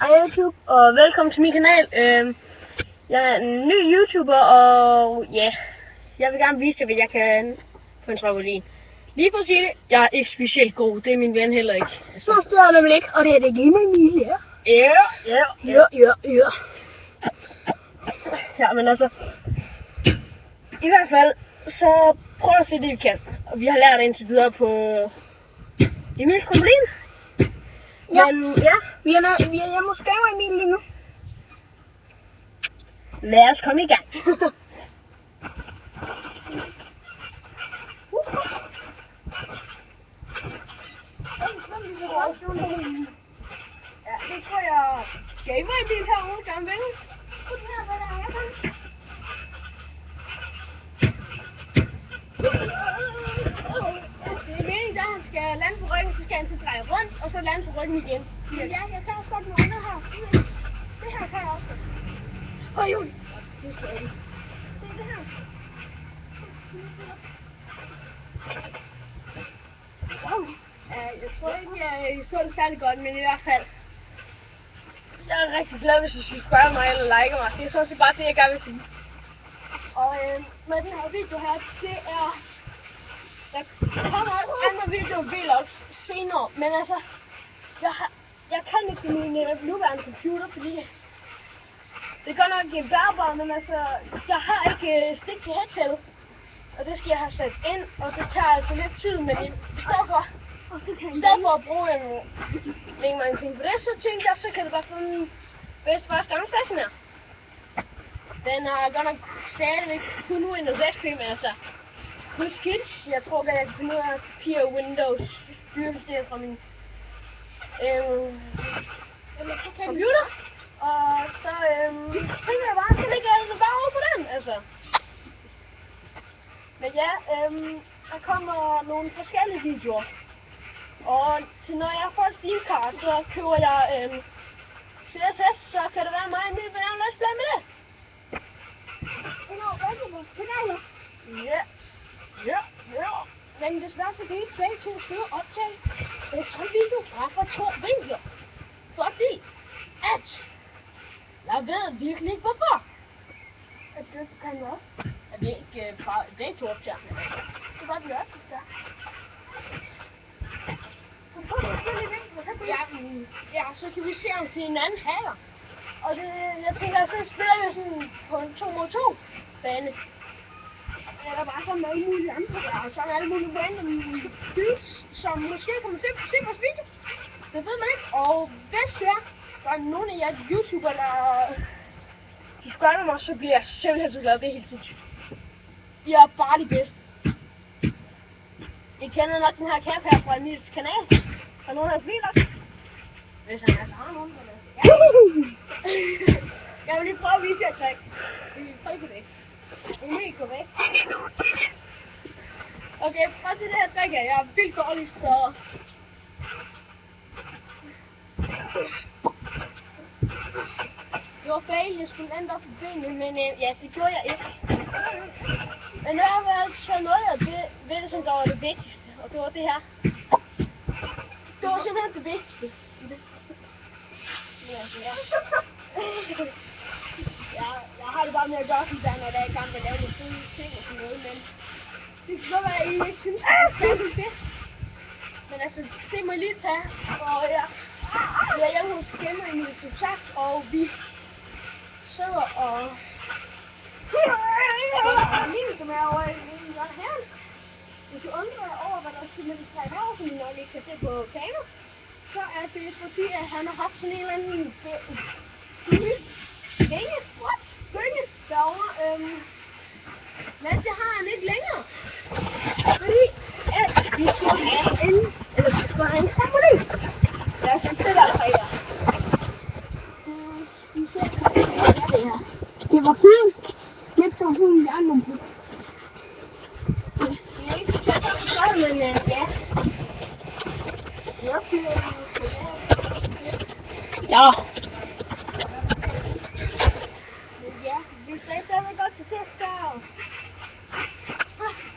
Hej YouTube, og velkommen til min kanal. Jeg er en ny YouTuber, og ja, jeg vil gerne vise jer, hvad jeg kan på en trampolin. Lige for at sige det, jeg er ikke specielt god, det er min ven heller ikke. Så står der vel ikke, og det er det lige med Emilie. Ja, men altså, i hvert fald, så prøv at se det, vi kan. Og vi har lært indtil videre på Emils trampolin. Ja. Men ja, Vi er hjemme hos Gav Emil lige nu. lad os komme i gang. Ja, det tror jeg gamer i bil herude gerne vil. Det er meningen, at han skal lande på ryggen, så skal han så dreje rundt, og så lande på ryggen igen. Ja, jeg tager også godt noget andet her. Det her kan jeg også. Oj. Det ser du. Se det her. Wow. Jeg tror ikke, jeg så det særlig godt, men i hvert fald. Jeg er rigtig glad, hvis I subscriber mig eller liker mig. Det er sådan set bare det, jeg gerne vil sige. Og med den her video her, det er... Der kommer også andre video-vlogs senere, men altså... Jeg kan ikke min nuværende computer, fordi... Det er godt nok bærbar, men altså... Jeg har ikke stik til headsetet. Og det skal jeg have sat ind, og det tager altså lidt tid, men i stedet for at bruge mange penge på det, så tænkte jeg, så kan det bare få den bedste første gang stationær. Den har godt nok stadigvæk kun Windows XP, men altså, kun skidt. Jeg tror godt, jeg kan finde ud af at kopiere Windows styresystem fra min computer. Og så tænker jeg bare, så ligger jeg altså bare over på den, altså. Men ja, der kommer nogle forskellige videoer. Og til når jeg får Steam-card, så køber jeg CSS, så kan det være mig en lille venner, let's play med det. Ja. Men desværre så kan I ikke begge to sidde og optage et sådan video fra 2 vinkler. Fordi at jeg ved virkelig ikke hvorfor. At det kan jeg også. Jeg ved ikke fra begge to optager. Det var det også, der. Ja, så kan vi se om det er en anden hacker. Og det, jeg tænker, så spiller vi sådan på en 2 mod 2 bane. Eller bare som alle mulige andre der, og så er alle mulige random dudes, som måske kommer til at se vores video. Det ved man ikke. Og hvis det er, der er nogen af jer YouTuber, der subscriber mig, så bliver jeg simpelthen så glad. Det er helt sindssygt. I er bare de bedste. I kender nok den her cap her fra Emils kanal. Og nogen af jeres vlogs. Hvis han altså har nogen, men altså, ja. Jeg vil lige prøve at vise jer et trick. Prøv på det. Emil, gå væk. Okay, prøv at se det her trick her. Jeg er vildt dårlig, så... Det var fail, jeg skulle lande op på benene, men ja, det gjorde jeg ikke. Men der var altså noget af det, ved det, som der var det vigtigste, og det var det her. Det var simpelthen det vigtigste. Ja, altså, ja. Jeg har det bare med at gøre sådan der, når jeg er i gang med at lave nogle fede ting og sådan noget, men det kan godt være, at I ikke synes, at det er særlig fedt. Men altså, det må I lige tage, og ja. Vi er hjemme hos Gamer Emil, som sagt, og vi sidder og... Lige som er over i her. Hvis du undrer jer over, hvad der er med de 3 år, som I nok ikke kan se på kamera, så er det fordi, at han har haft sådan en eller anden bølge derovre. Men det har han ikke længere. Fordi at vi skulle have en trampolin. Lad os se der fra jer. Det var fint. Lidt for fint, jeg er nogle på. Men ja. Ja. Ja, vi skal stadigvæk godt til test der.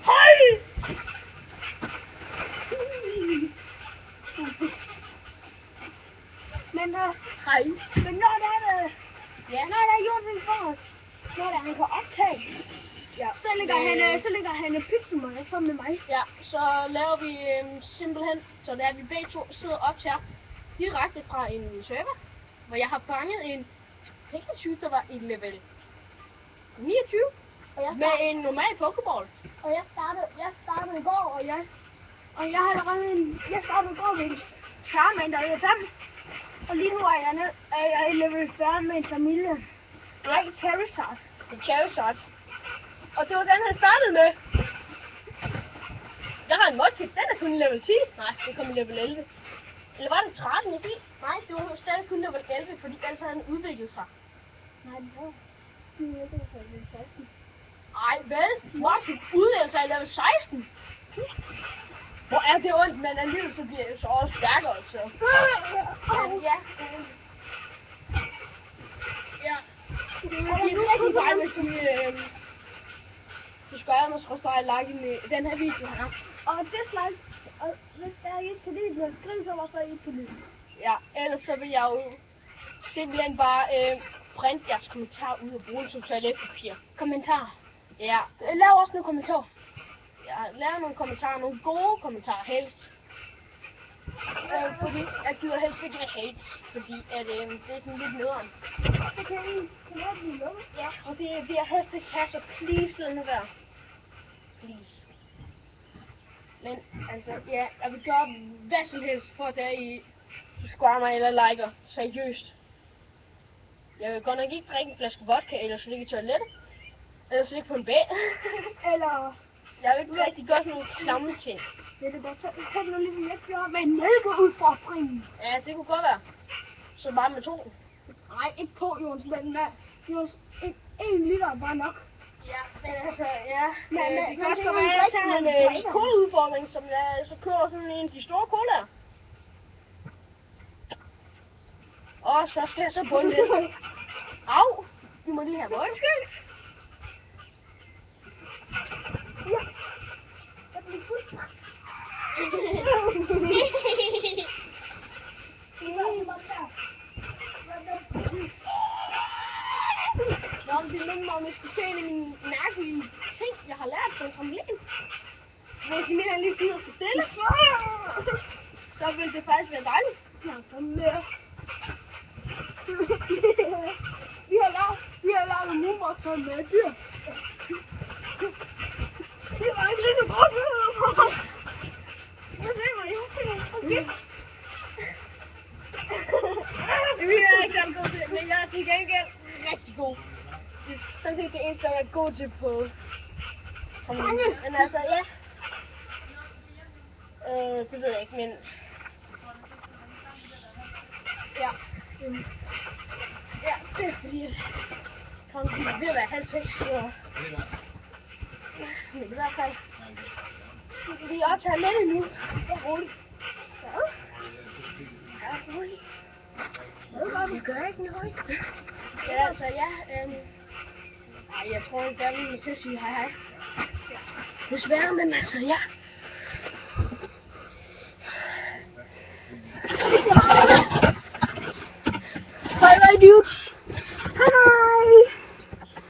Hej! Men, Hej. men når der er Ja. når der er Jonsson for os, når der han kan optage, Ja. så lægger han pizza sammen med mig. Ja, så laver vi simpelthen, så der vi begge to sidder op til direkte fra en server, hvor jeg har fanget en Pikachu, der var i level 29, med en normal Pokéball. Og jeg startede i går, og jeg har allerede jeg startede i går med en Charmander i 5. Og lige nu er jeg i level 40 med en familie. Nej, Charizard. En Charizard. Og det var den, han startede med. Jeg har en modkit, den er kun i level 10. Nej, det kom i level 11. Eller var det 13 i bil? Nej, det var stadig kun level 11, fordi ellers havde den udviklet sig. Nej, det var. Det var ikke level 16. Ej, hvad? Modkit udviklet sig i level 16? Hvor er det ondt, men alligevel så bliver jeg så også stærkere, så. Men ja. Ja. Det er rigtig bare med at sige, du skal have måske også like i den her video her. Og dislike, og hvis der ikke kan lide den, skriv så hvorfor I ikke kan lide den. Ja, ellers så vil jeg jo simpelthen bare printe jeres kommentarer ud og bruge det som toiletpapir. Kommentar. Ja. Lav også nogle kommentarer. Ja, lav nogle kommentarer, nogle gode kommentarer helst. Fordi jeg gider helst ikke have hate, fordi at, det er sådan lidt nederen. Så kan I blive lukket. Ja, og det er helst ikke have, så please lad nu være. Please. Men altså, ja, jeg vil gøre hvad som helst for at I subscriber mig eller liker. Seriøst. Jeg vil godt nok ikke drikke en flaske vodka, eller så ligge i toilettet. Eller så ligge på en bed. Eller... Jeg vil ikke rigtig gøre sådan nogle klamme ting. Det er det godt. Så er det nu ligesom jeg gjorde med en mælkeudfordring. Ja, det kunne godt være. Så bare med 2. Nej, ikke 2, Jons, men med Jons, 1 liter er bare nok. Ja, men altså, ja. Men det kan også godt være, at jeg tager en cola-udfordring, som jeg så kører sådan en af de store colaer. Og så skal jeg så bunde lidt. Au! Vi må lige have voldskilt. Ja. Jeg bliver fuldt. Nå, men det minder mig om, jeg skal se en af mine mærkelige ting, jeg har lært på en trampolin. Hvis I mener lige gider for stille, så vil det faktisk være dejligt. Ja, kom med. Vi har lavet moonboxer med dyr. Det var ikke lige så godt. Hvad ser man? Okay. Vi er ikke så god til det, men jeg er til gengæld rigtig god. Det er sådan set det eneste, jeg er god til på trampolin. Men altså, ja. Det ved jeg ikke, men... Ja. Ja, det er fordi, at trampolin er ved at være halv 6, så... Men i hvert fald... Vi optager lidt nu. Det er roligt. Ja. Ja, roligt. Vi gør ikke noget. Ja, altså, ja. Ej, jeg tror ikke, der er nogen til at sige hej hej. Ja. Desværre, men altså, ja. Bye bye, dude.